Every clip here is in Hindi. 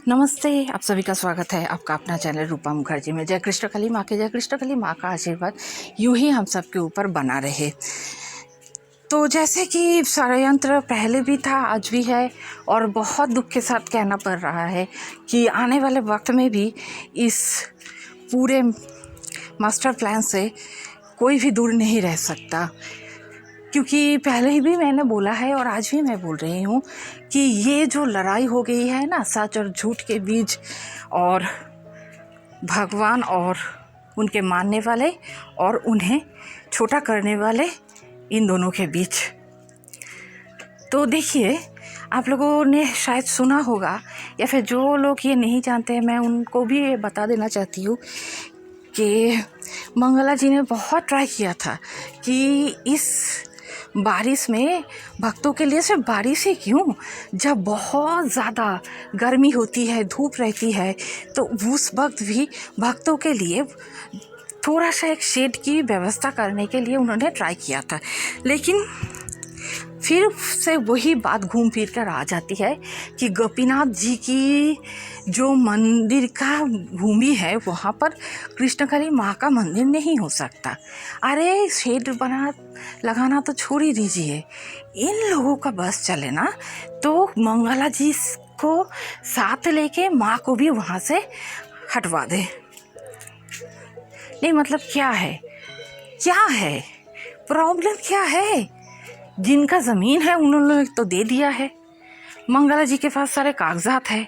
नमस्ते, आप सभी का स्वागत है आपका अपना चैनल रूपा मुखर्जी में। जय कृष्ण काली माँ के जय। कृष्ण काली माँ का आशीर्वाद यूं ही हम सब के ऊपर बना रहे। तो जैसे कि षड्यंत्र पहले भी था, आज भी है, और बहुत दुख के साथ कहना पड़ रहा है कि आने वाले वक्त में भी इस पूरे मास्टर प्लान से कोई भी दूर नहीं रह सकता। क्योंकि पहले ही भी मैंने बोला है और आज भी मैं बोल रही हूँ कि ये जो लड़ाई हो गई है ना सच और झूठ के बीच, और भगवान और उनके मानने वाले और उन्हें छोटा करने वाले, इन दोनों के बीच। तो देखिए, आप लोगों ने शायद सुना होगा, या फिर जो लोग ये नहीं जानते हैं मैं उनको भी ये बता देना चाहती हूँ कि मंगला जी ने बहुत ट्राई किया था कि इस बारिश में भक्तों के लिए सिर्फ बारिश ही क्यों, जब बहुत ज़्यादा गर्मी होती है, धूप रहती है, तो उस वक्त भी भक्तों के लिए थोड़ा सा एक शेड की व्यवस्था करने के लिए उन्होंने ट्राई किया था। लेकिन फिर से वही बात घूम फिर कर आ जाती है कि गोपीनाथ जी की जो मंदिर का भूमि है वहाँ पर कृष्णकाली माँ का मंदिर नहीं हो सकता। अरे शेड लगाना तो छोड़ ही दीजिए, इन लोगों का बस चले ना तो मंगला जी को साथ लेके माँ को भी वहाँ से हटवा दे। नहीं मतलब क्या है प्रॉब्लम क्या है? जिनका ज़मीन है उन्होंने तो दे दिया है, मंगला जी के पास सारे कागजात है,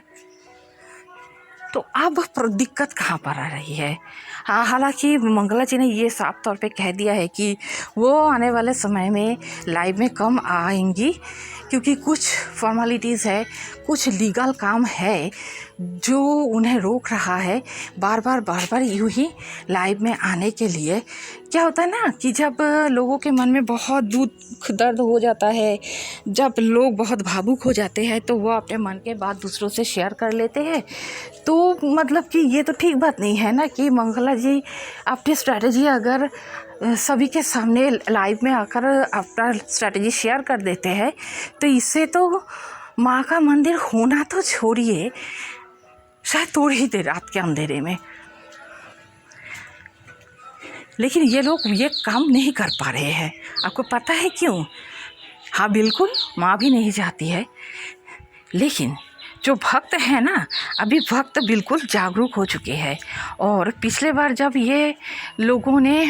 तो अब दिक्कत कहाँ पर आ रही है? हाँ, हालांकि मंगला जी ने ये साफ तौर पे कह दिया है कि वो आने वाले समय में लाइव में कम आएंगी, क्योंकि कुछ फॉर्मेलिटीज़ है, कुछ लीगल काम है जो उन्हें रोक रहा है बार बार यूं ही लाइव में आने के लिए। क्या होता है ना कि जब लोगों के मन में बहुत दुख दर्द हो जाता है, जब लोग बहुत भावुक हो जाते हैं, तो वो अपने मन के बात दूसरों से शेयर कर लेते हैं। तो मतलब कि ये तो ठीक बात नहीं है ना कि मंगला जी अपनी स्ट्रैटेजी अगर सभी के सामने लाइव में आकर अपना स्ट्रैटेजी शेयर कर देते हैं, तो इससे तो माँ का मंदिर होना तो छोड़िए, शायद तोड़ ही दे रात के अंधेरे में। लेकिन ये लोग ये काम नहीं कर पा रहे हैं। आपको पता है क्यों? हाँ बिल्कुल, माँ भी नहीं चाहती है, लेकिन जो भक्त हैं ना, अभी भक्त बिल्कुल जागरूक हो चुके हैं। और पिछले बार जब ये लोगों ने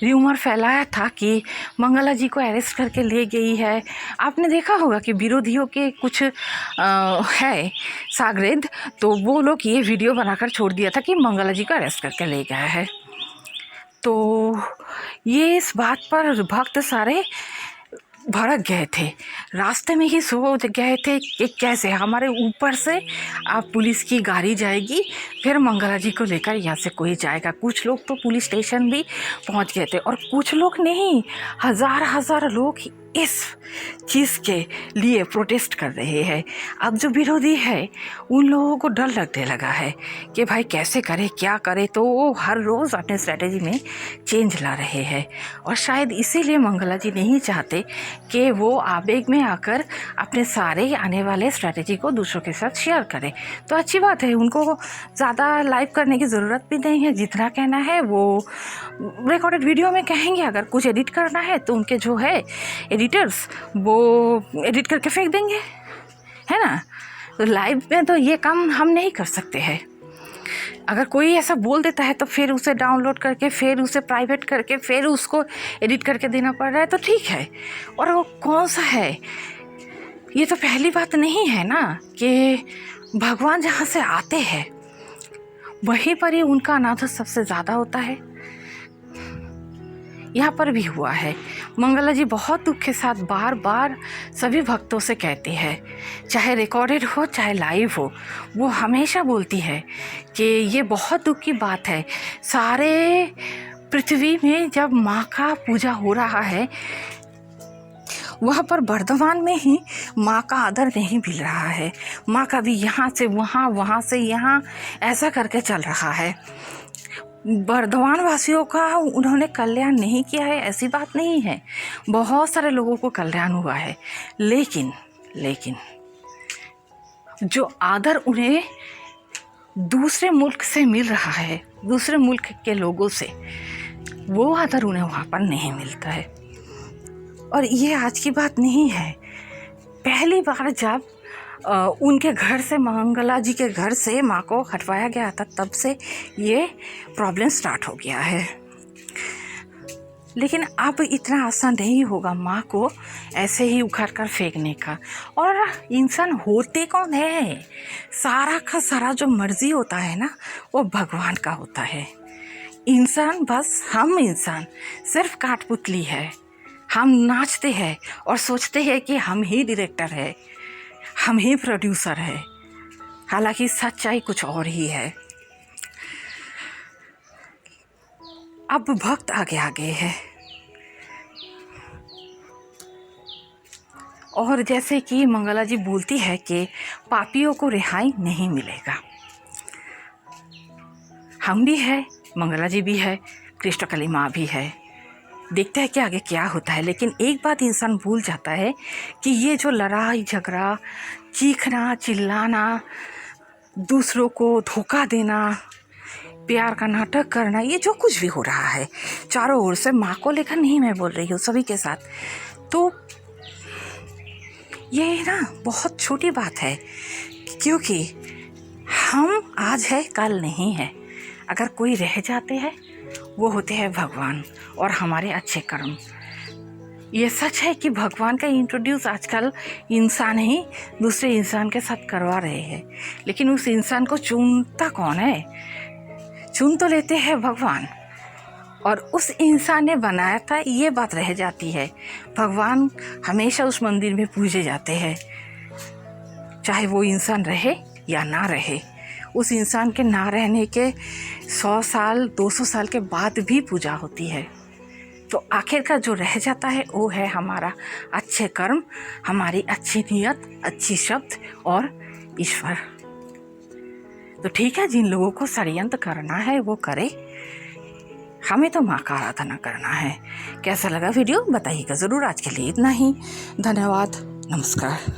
र्यूमर फैलाया था कि मंगला जी को अरेस्ट करके ले गई है, आपने देखा होगा कि विरोधियों के कुछ है शागिर्द, तो वो लोग ये वीडियो बनाकर छोड़ दिया था कि मंगला जी को अरेस्ट करके ले गया है। तो ये इस बात पर भक्त सारे भड़क गए थे, रास्ते में ही सोच गए थे कि कैसे हमारे ऊपर से अब पुलिस की गाड़ी जाएगी, फिर मंगला जी को लेकर यहाँ से कोई जाएगा। कुछ लोग तो पुलिस स्टेशन भी पहुँच गए थे, और कुछ लोग नहीं, हजार लोग इस चीज़ के लिए प्रोटेस्ट कर रहे हैं। अब जो विरोधी है उन लोगों को डर लगने लगा है कि भाई कैसे करे, क्या करे, तो वो हर रोज़ अपने स्ट्रैटेजी में चेंज ला रहे हैं। और शायद इसीलिए मंगला जी नहीं चाहते कि वो आवेग में आकर अपने सारे आने वाले स्ट्रैटेजी को दूसरों के साथ शेयर करें। तो अच्छी बात है, उनको ज़्यादा लाइव करने की ज़रूरत भी नहीं है। जितना कहना है वो रिकॉर्डेड वीडियो में कहेंगे। अगर कुछ एडिट करना है तो उनके जो है एडिटर्स वो एडिट करके फेंक देंगे, है ना। तो लाइव में तो ये काम हम नहीं कर सकते हैं। अगर कोई ऐसा बोल देता है तो फिर उसे डाउनलोड करके, फिर उसे प्राइवेट करके, फिर उसको एडिट करके देना पड़ रहा है, तो ठीक है। और वो कौन सा है? ये तो पहली बात नहीं है ना कि भगवान जहाँ से आते हैं वहीं पर ही उनका अनादर सबसे ज़्यादा होता है। यहाँ पर भी हुआ है। मंगला जी बहुत दुख के साथ बार सभी भक्तों से कहती है, चाहे रिकॉर्डेड हो चाहे लाइव हो, वो हमेशा बोलती है कि ये बहुत दुख की बात है। सारे पृथ्वी में जब माँ का पूजा हो रहा है, वहाँ पर वर्धमान में ही माँ का आदर नहीं मिल रहा है। माँ का भी यहाँ से वहाँ, वहाँ से यहाँ, ऐसा करके चल रहा है। वर्धमान वासियों का उन्होंने कल्याण नहीं किया है, ऐसी बात नहीं है, बहुत सारे लोगों को कल्याण हुआ है। लेकिन जो आदर उन्हें दूसरे मुल्क से मिल रहा है, दूसरे मुल्क के लोगों से, वो आदर उन्हें वहाँ पर नहीं मिलता है। और ये आज की बात नहीं है, पहली बार जब उनके घर से, मंगला जी के घर से माँ को हटवाया गया था, तब से ये प्रॉब्लम स्टार्ट हो गया है। लेकिन अब इतना आसान नहीं होगा माँ को ऐसे ही उखाड़ कर फेंकने का। और इंसान होते कौन है? सारा का सारा जो मर्जी होता है ना, वो भगवान का होता है। इंसान बस, हम इंसान सिर्फ काठपुतली है। हम नाचते हैं और सोचते हैं कि हम ही डायरेक्टर है, हम ही प्रोड्यूसर है, हालांकि सच्चाई कुछ और ही है। अब वक्त आगे है और जैसे कि मंगला जी बोलती है कि पापियों को रिहाई नहीं मिलेगा। हम भी है, मंगला जी भी है, कृष्णकाली माँ भी है। देखते हैं कि आगे क्या होता है। लेकिन एक बात इंसान भूल जाता है कि ये जो लड़ाई झगड़ा, चीखना चिल्लाना, दूसरों को धोखा देना, प्यार का नाटक करना, ये जो कुछ भी हो रहा है चारों ओर से, माँ को लेकर नहीं मैं बोल रही हूँ, सभी के साथ, तो ये ना बहुत छोटी बात है। क्योंकि हम आज है कल नहीं है। अगर कोई रह जाते हैं वो होते हैं भगवान और हमारे अच्छे कर्म। ये सच है कि भगवान का इंट्रोड्यूस आजकल इंसान ही दूसरे इंसान के साथ करवा रहे हैं, लेकिन उस इंसान को चुनता कौन है? चुन तो लेते हैं भगवान, और उस इंसान ने बनाया था, ये बात रह जाती है। भगवान हमेशा उस मंदिर में पूजे जाते हैं, चाहे वो इंसान रहे या ना रहे। उस इंसान के ना रहने के 100 साल 200 साल के बाद भी पूजा होती है। तो आखिरकार जो रह जाता है वो है हमारा अच्छे कर्म, हमारी अच्छी नीयत, अच्छी शब्द और ईश्वर। तो ठीक है, जिन लोगों को षड्यंत्र करना है वो करे, हमें तो माँ का आराधना करना है। कैसा लगा वीडियो बताइएगा ज़रूर। आज के लिए इतना ही, धन्यवाद, नमस्कार।